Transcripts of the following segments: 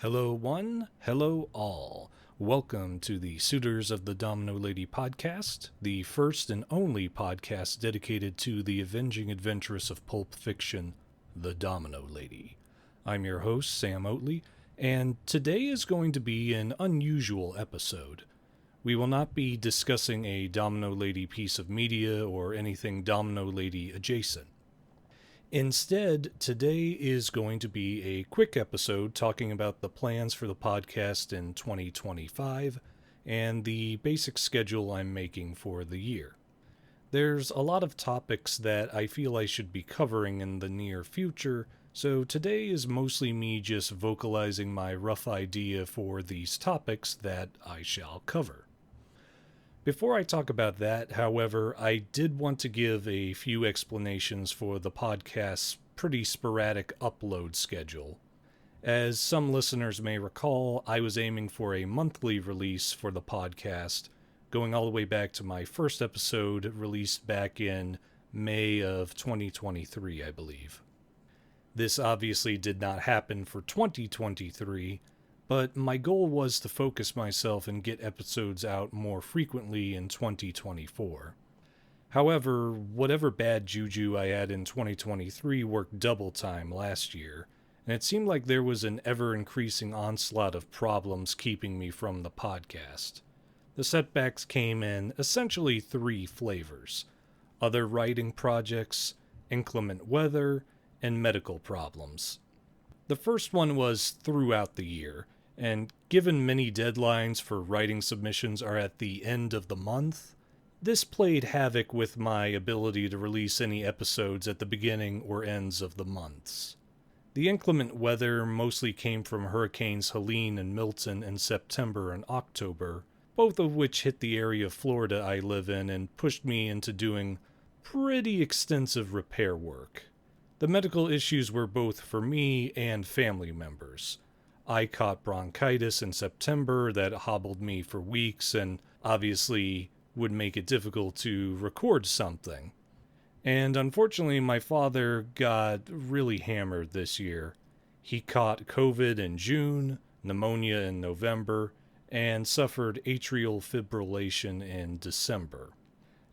Hello one, hello all. Welcome to the Suitors of the Domino Lady podcast, the first and only podcast dedicated to the avenging adventuress of pulp fiction, the Domino Lady. I'm your host, Sam Oatley, and today is going to be an unusual episode. We will not be discussing a Domino Lady piece of media or anything Domino Lady adjacent. Instead, today is going to be a quick episode talking about the plans for the podcast in 2025 and the basic schedule I'm making for the year. There's a lot of topics that I feel I should be covering in the near future, so today is mostly me just vocalizing my rough idea for these topics that I shall cover. Before I talk about that, however, I did want to give a few explanations for the podcast's pretty sporadic upload schedule. As some listeners may recall, I was aiming for a monthly release for the podcast, going all the way back to my first episode released back in May of 2023, I believe. This obviously did not happen for 2023, but my goal was to focus myself and get episodes out more frequently in 2024. However, whatever bad juju I had in 2023 worked double time last year, and it seemed like there was an ever-increasing onslaught of problems keeping me from the podcast. The setbacks came in essentially three flavors: other writing projects, inclement weather, and medical problems. The first one was throughout the year, and given many deadlines for writing submissions are at the end of the month, this played havoc with my ability to release any episodes at the beginning or ends of the months. The inclement weather mostly came from Hurricanes Helene and Milton in September and October, both of which hit the area of Florida I live in and pushed me into doing pretty extensive repair work. The medical issues were both for me and family members. I caught bronchitis in September that hobbled me for weeks and obviously would make it difficult to record something. And unfortunately, my father got really hammered this year. He caught COVID in June, pneumonia in November, and suffered atrial fibrillation in December.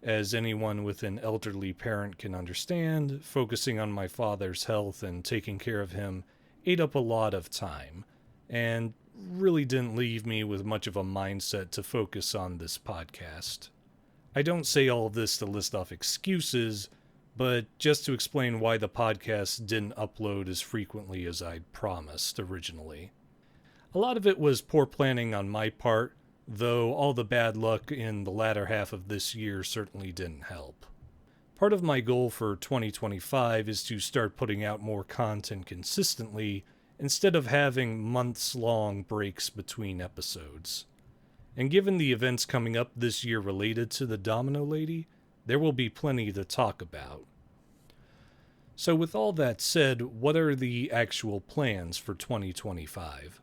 As anyone with an elderly parent can understand, focusing on my father's health and taking care of him ate up a lot of time, and really didn't leave me with much of a mindset to focus on this podcast. I don't say all of this to list off excuses, but just to explain why the podcast didn't upload as frequently as I'd promised originally. A lot of it was poor planning on my part, though all the bad luck in the latter half of this year certainly didn't help. Part of my goal for 2025 is to start putting out more content consistently, instead of having months-long breaks between episodes. And given the events coming up this year related to the Domino Lady, there will be plenty to talk about. So with all that said, what are the actual plans for 2025?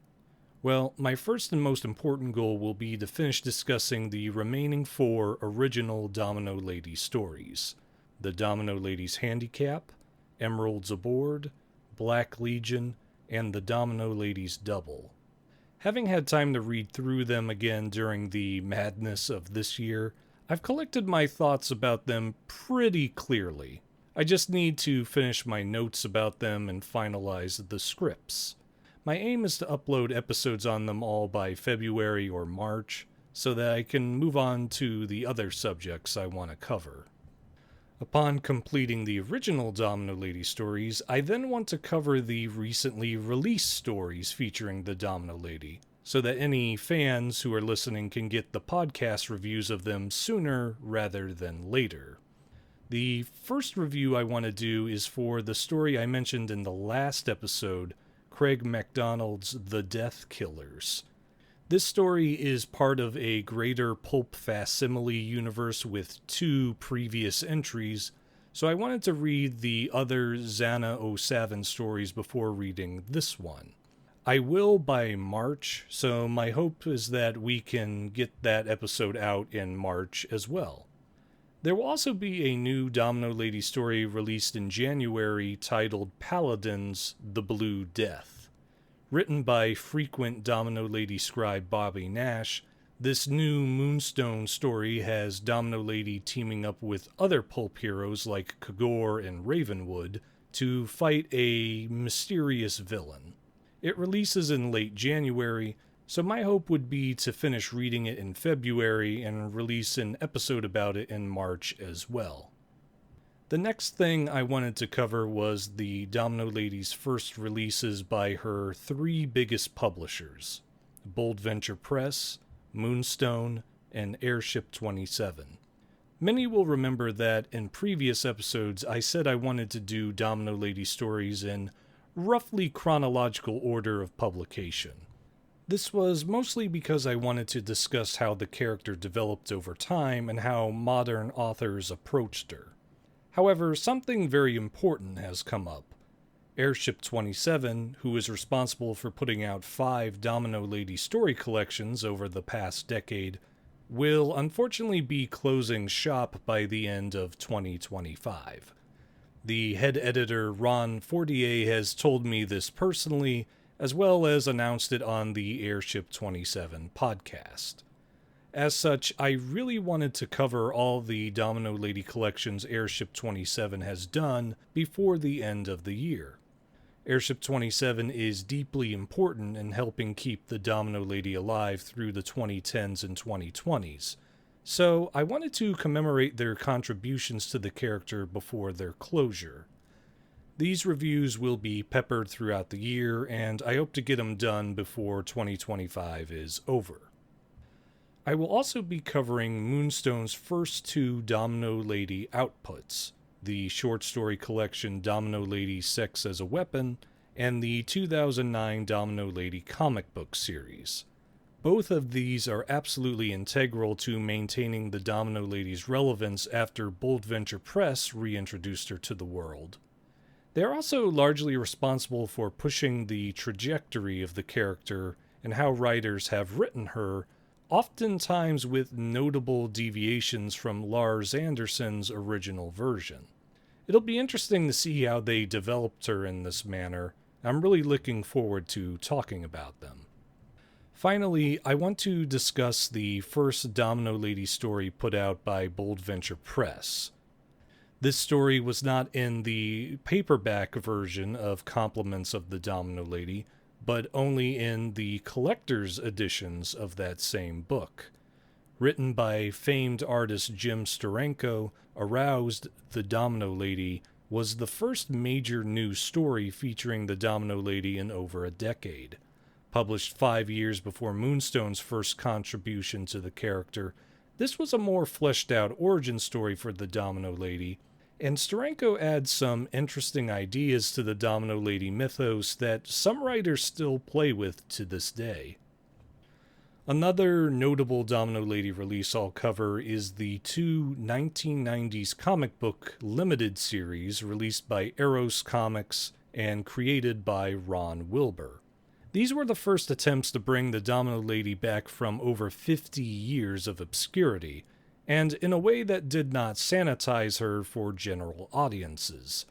Well, my first and most important goal will be to finish discussing the remaining 4 original Domino Lady stories: the Domino Lady's Handicap, Emeralds Aboard, Black Legion, and the Domino Lady's Double. Having had time to read through them again during the madness of this year, I've collected my thoughts about them pretty clearly. I just need to finish my notes about them and finalize the scripts. My aim is to upload episodes on them all by February or March, so that I can move on to the other subjects I want to cover. Upon completing the original Domino Lady stories, I then want to cover the recently released stories featuring the Domino Lady, so that any fans who are listening can get the podcast reviews of them sooner rather than later. The first review I want to do is for the story I mentioned in the last episode, Craig MacDonald's The Death Killers. This story is part of a greater pulp facsimile universe with 2 previous entries, so I wanted to read the other Xana O'Savin stories before reading this one. I will by March, so my hope is that we can get that episode out in March as well. There will also be a new Domino Lady story released in January titled Paladins: The Blue Death. Written by frequent Domino Lady scribe Bobby Nash, this new Moonstone story has Domino Lady teaming up with other pulp heroes like Kagor and Ravenwood to fight a mysterious villain. It releases in late January, so my hope would be to finish reading it in February and release an episode about it in March as well. The next thing I wanted to cover was the Domino Lady's first releases by her three biggest publishers, Bold Venture Press, Moonstone, and Airship 27. Many will remember that in previous episodes I said I wanted to do Domino Lady stories in roughly chronological order of publication. This was mostly because I wanted to discuss how the character developed over time and how modern authors approached her. However, something very important has come up. Airship 27, who is responsible for putting out 5 Domino Lady story collections over the past decade, will unfortunately be closing shop by the end of 2025. The head editor Ron Fortier has told me this personally, as well as announced it on the Airship 27 podcast. As such, I really wanted to cover all the Domino Lady collections Airship 27 has done before the end of the year. Airship 27 is deeply important in helping keep the Domino Lady alive through the 2010s and 2020s, so I wanted to commemorate their contributions to the character before their closure. These reviews will be peppered throughout the year, and I hope to get them done before 2025 is over. I will also be covering Moonstone's first 2 Domino Lady outputs, the short story collection Domino Lady Sex as a Weapon, and the 2009 Domino Lady comic book series. Both of these are absolutely integral to maintaining the Domino Lady's relevance after Bold Venture Press reintroduced her to the world. They are also largely responsible for pushing the trajectory of the character and how writers have written her, oftentimes with notable deviations from Lars Anderson's original version. It'll be interesting to see how they developed her in this manner. I'm really looking forward to talking about them. Finally, I want to discuss the first Domino Lady story put out by Bold Venture Press. This story was not in the paperback version of Compliments of the Domino Lady, but only in the collector's editions of that same book. Written by famed artist Jim Steranko, Aroused, the Domino Lady was the first major new story featuring the Domino Lady in over a decade. Published 5 years before Moonstone's first contribution to the character, this was a more fleshed out origin story for the Domino Lady, and Steranko adds some interesting ideas to the Domino Lady mythos that some writers still play with to this day. Another notable Domino Lady release I'll cover is the 2 1990s comic book limited series released by Eros Comics and created by Ron Wilbur. These were the first attempts to bring the Domino Lady back from over 50 years of obscurity, and in a way that did not sanitize her for general audiences.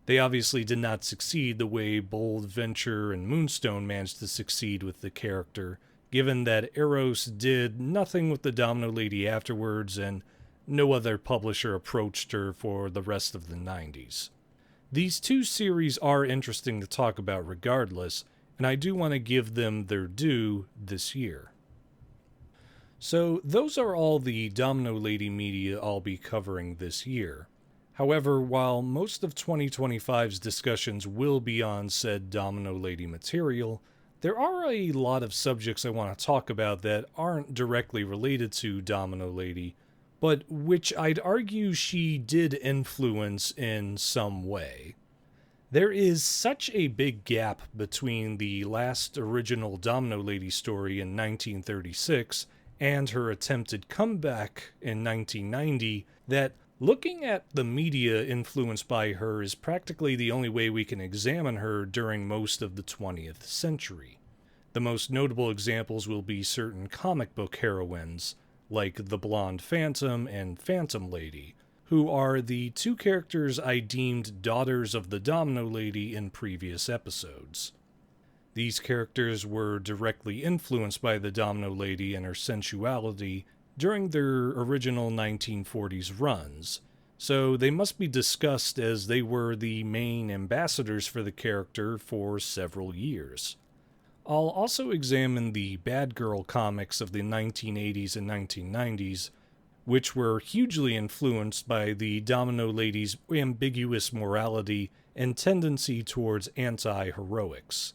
They obviously did not succeed the way Bold Venture and Moonstone managed to succeed with the character, given that Eros did nothing with the Domino Lady afterwards and no other publisher approached her for the rest of the 90s. These 2 series are interesting to talk about regardless, and I do want to give them their due this year. So those are all the Domino Lady media I'll be covering this year. However, while most of 2025's discussions will be on said Domino Lady material, there are a lot of subjects I want to talk about that aren't directly related to Domino Lady, but which I'd argue she did influence in some way. There is such a big gap between the last original Domino Lady story in 1936 and her attempted comeback in 1990 that looking at the media influenced by her is practically the only way we can examine her during most of the 20th century. The most notable examples will be certain comic book heroines, like the Blonde Phantom and Phantom Lady, who are the 2 characters I deemed daughters of the Domino Lady in previous episodes. These characters were directly influenced by the Domino Lady and her sensuality during their original 1940s runs, so they must be discussed as they were the main ambassadors for the character for several years. I'll also examine the Bad Girl comics of the 1980s and 1990s, which were hugely influenced by the Domino Lady's ambiguous morality and tendency towards anti-heroics.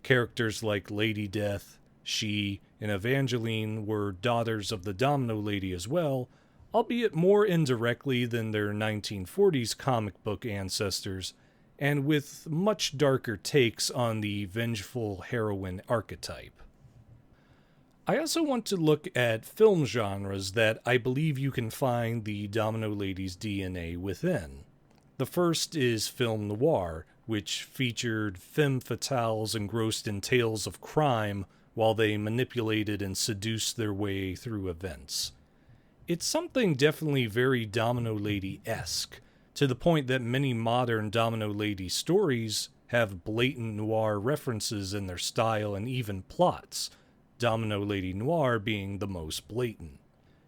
Characters like Lady Death, She, and Evangeline were daughters of the Domino Lady as well, albeit more indirectly than their 1940s comic book ancestors, and with much darker takes on the vengeful heroine archetype. I also want to look at film genres that I believe you can find the Domino Lady's DNA within. The first is film noir, which featured femme fatales engrossed in tales of crime while they manipulated and seduced their way through events. It's something definitely very Domino Lady-esque, to the point that many modern Domino Lady stories have blatant noir references in their style and even plots, Domino Lady Noir being the most blatant.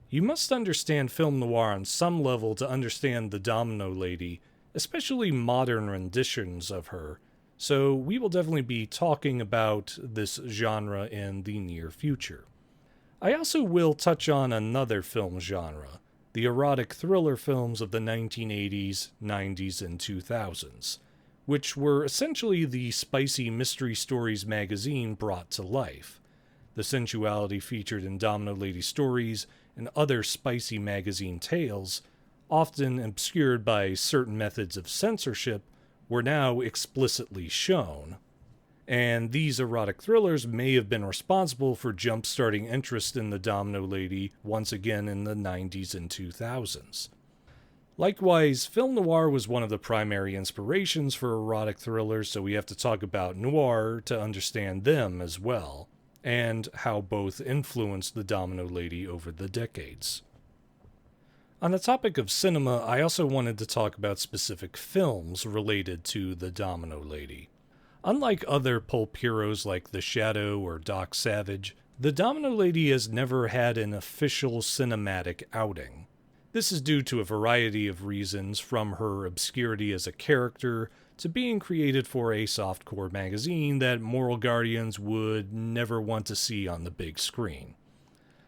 You must understand film noir on some level to understand the Domino Lady, especially modern renditions of her, so we will definitely be talking about this genre in the near future. I also will touch on another film genre, the erotic thriller films of the 1980s, 90s, and 2000s, which were essentially the spicy mystery stories magazine brought to life. The sensuality featured in Domino Lady stories and other spicy magazine tales, often obscured by certain methods of censorship, were now explicitly shown. And these erotic thrillers may have been responsible for jump-starting interest in the Domino Lady once again in the 90s and 2000s. Likewise, film noir was one of the primary inspirations for erotic thrillers, so we have to talk about noir to understand them as well, and how both influenced the Domino Lady over the decades. On the topic of cinema, I also wanted to talk about specific films related to the Domino Lady. Unlike other pulp heroes like The Shadow or Doc Savage, the Domino Lady has never had an official cinematic outing. This is due to a variety of reasons, from her obscurity as a character to being created for a softcore magazine that moral guardians would never want to see on the big screen.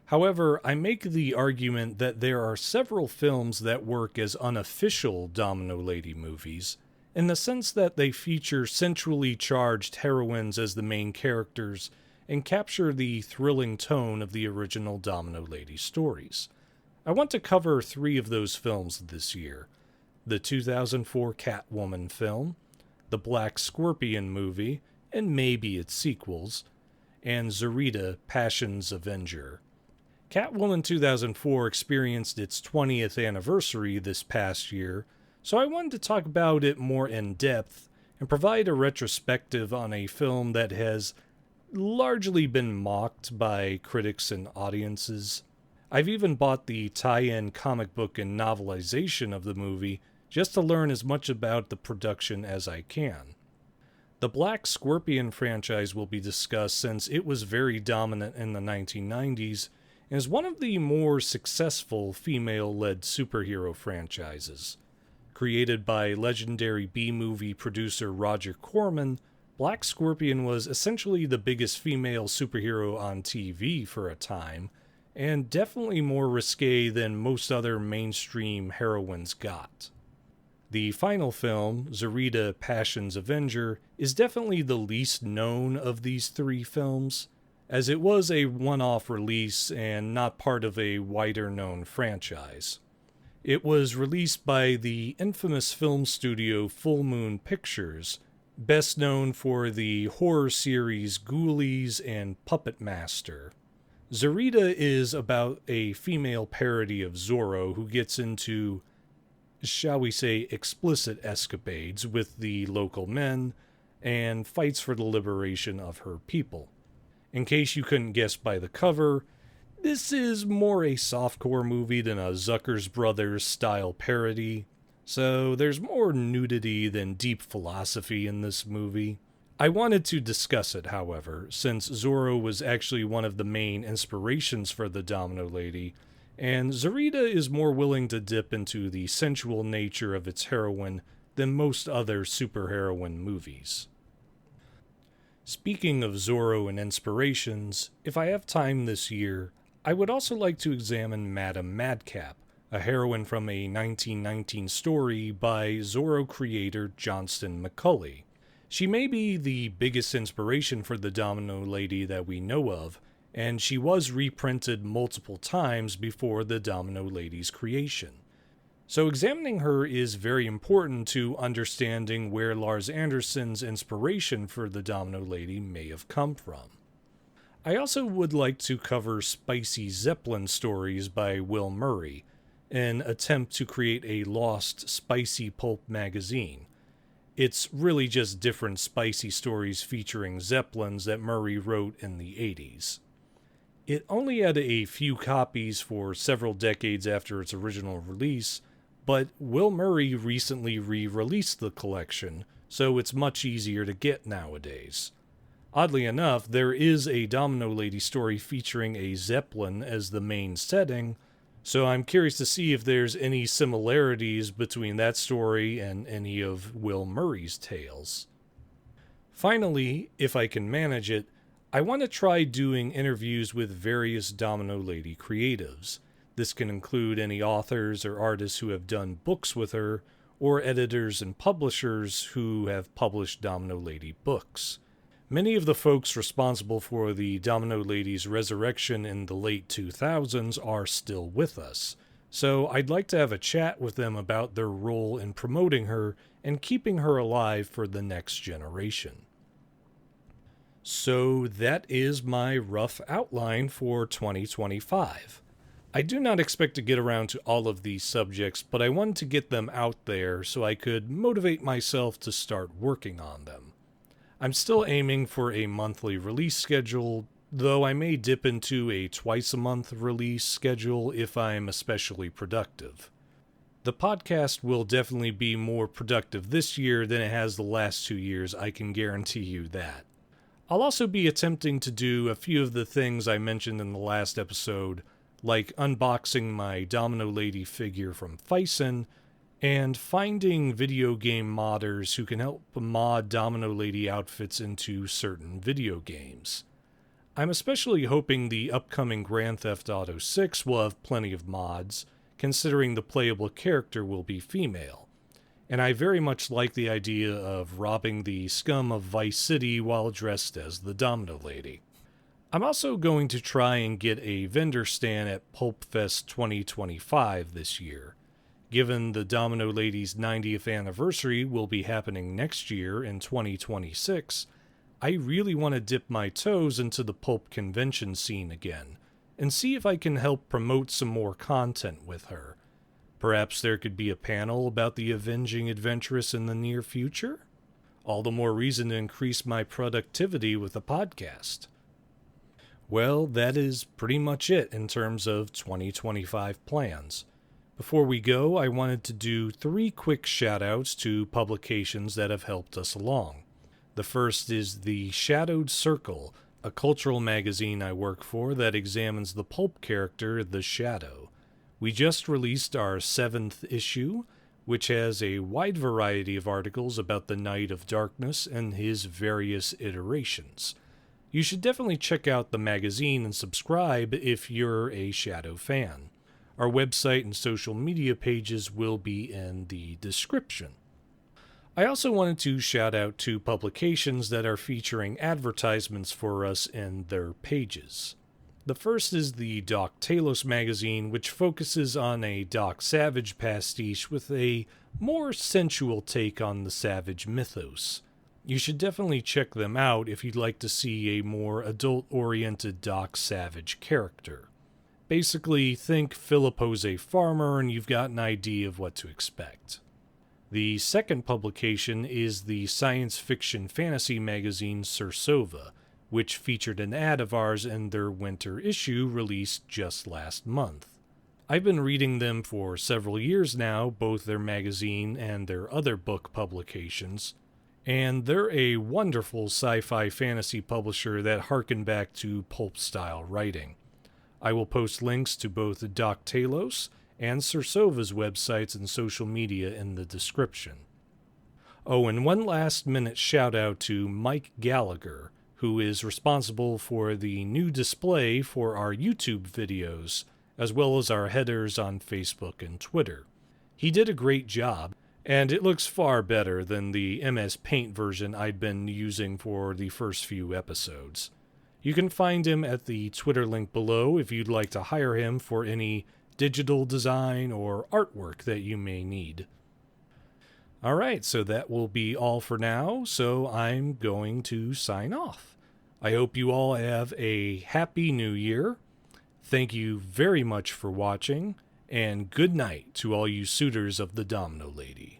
However, I make the argument that there are several films that work as unofficial Domino Lady movies, in the sense that they feature sensually charged heroines as the main characters and capture the thrilling tone of the original Domino Lady stories. I want to cover 3 of those films this year: the 2004 Catwoman film, the Black Scorpion movie, and maybe its sequels, and Zorrita, Passion's Avenger. Catwoman 2004 experienced its 20th anniversary this past year, so I wanted to talk about it more in depth and provide a retrospective on a film that has largely been mocked by critics and audiences. I've even bought the tie-in comic book and novelization of the movie just to learn as much about the production as I can. The Black Scorpion franchise will be discussed since it was very dominant in the 1990s and is one of the more successful female-led superhero franchises. Created by legendary B-movie producer Roger Corman, Black Scorpion was essentially the biggest female superhero on TV for a time, and definitely more risque than most other mainstream heroines got. The final film, Zorrita, Passion's Avenger, is definitely the least known of these 3 films, as it was a one-off release and not part of a wider-known franchise. It was released by the infamous film studio Full Moon Pictures, best known for the horror series Ghoulies and Puppet Master. Zorrita is about a female parody of Zorro who gets into, shall we say, explicit escapades with the local men and fights for the liberation of her people. In case you couldn't guess by the cover, this is more a softcore movie than a Zucker's Brothers style parody, so there's more nudity than deep philosophy in this movie. I wanted to discuss it, however, since Zorro was actually one of the main inspirations for the Domino Lady, and Zorrita is more willing to dip into the sensual nature of its heroine than most other superheroine movies. Speaking of Zorro and inspirations, if I have time this year, I would also like to examine Madame Madcap, a heroine from a 1919 story by Zorro creator Johnston McCulley. She may be the biggest inspiration for the Domino Lady that we know of, and she was reprinted multiple times before the Domino Lady's creation. So examining her is very important to understanding where Lars Anderson's inspiration for the Domino Lady may have come from. I also would like to cover spicy Zeppelin stories by Will Murray, an attempt to create a lost spicy pulp magazine. It's really just different spicy stories featuring Zeppelins that Murray wrote in the 80s. It only had a few copies for several decades after its original release, but Will Murray recently re-released the collection, so it's much easier to get nowadays. Oddly enough, there is a Domino Lady story featuring a Zeppelin as the main setting, so I'm curious to see if there's any similarities between that story and any of Will Murray's tales. Finally, if I can manage it, I want to try doing interviews with various Domino Lady creatives. This can include any authors or artists who have done books with her, or editors and publishers who have published Domino Lady books. Many of the folks responsible for the Domino Lady's resurrection in the late 2000s are still with us, so I'd like to have a chat with them about their role in promoting her and keeping her alive for the next generation. So that is my rough outline for 2025. I do not expect to get around to all of these subjects, but I wanted to get them out there so I could motivate myself to start working on them. I'm still aiming for a monthly release schedule, though I may dip into a twice-a-month release schedule if I'm especially productive. The podcast will definitely be more productive this year than it has the last 2 years, I can guarantee you that. I'll also be attempting to do a few of the things I mentioned in the last episode, like unboxing my Domino Lady figure from Fison, and finding video game modders who can help mod Domino Lady outfits into certain video games. I'm especially hoping the upcoming Grand Theft Auto 6 will have plenty of mods, considering the playable character will be female. And I very much like the idea of robbing the scum of Vice City while dressed as the Domino Lady. I'm also going to try and get a vendor stand at Pulp Fest 2025 this year. Given the Domino Lady's 90th anniversary will be happening next year in 2026, I really want to dip my toes into the pulp convention scene again, and see if I can help promote some more content with her. Perhaps there could be a panel about the avenging adventuress in the near future? All the more reason to increase my productivity with the podcast. Well, that is pretty much it in terms of 2025 plans. Before we go, I wanted to do 3 quick shout-outs to publications that have helped us along. The first is The Shadowed Circle, a cultural magazine I work for that examines the pulp character The Shadow. We just released our 7th issue, which has a wide variety of articles about the Knight of Darkness and his various iterations. You should definitely check out the magazine and subscribe if you're a Shadow fan. Our website and social media pages will be in the description. I also wanted to shout out 2 publications that are featuring advertisements for us in their pages. The first is the Doc Talos magazine, which focuses on a Doc Savage pastiche with a more sensual take on the Savage mythos. You should definitely check them out if you'd like to see a more adult-oriented Doc Savage character. Basically, think Philip Jose Farmer and you've got an idea of what to expect. The second publication is the science fiction fantasy magazine Sursova, which featured an ad of ours in their winter issue released just last month. I've been reading them for several years now, both their magazine and their other book publications, and they're a wonderful sci-fi fantasy publisher that harken back to pulp-style writing. I will post links to both Doc Talos and Cersova's websites and social media in the description. Oh, and one last-minute shout-out to Mike Gallagher, who is responsible for the new display for our YouTube videos, as well as our headers on Facebook and Twitter. He did a great job, and it looks far better than the MS Paint version I'd been using for the first few episodes. You can find him at the Twitter link below if you'd like to hire him for any digital design or artwork that you may need. Alright, so that will be all for now, so I'm going to sign off. I hope you all have a happy new year. Thank you very much for watching, and good night to all you suitors of the Domino Lady.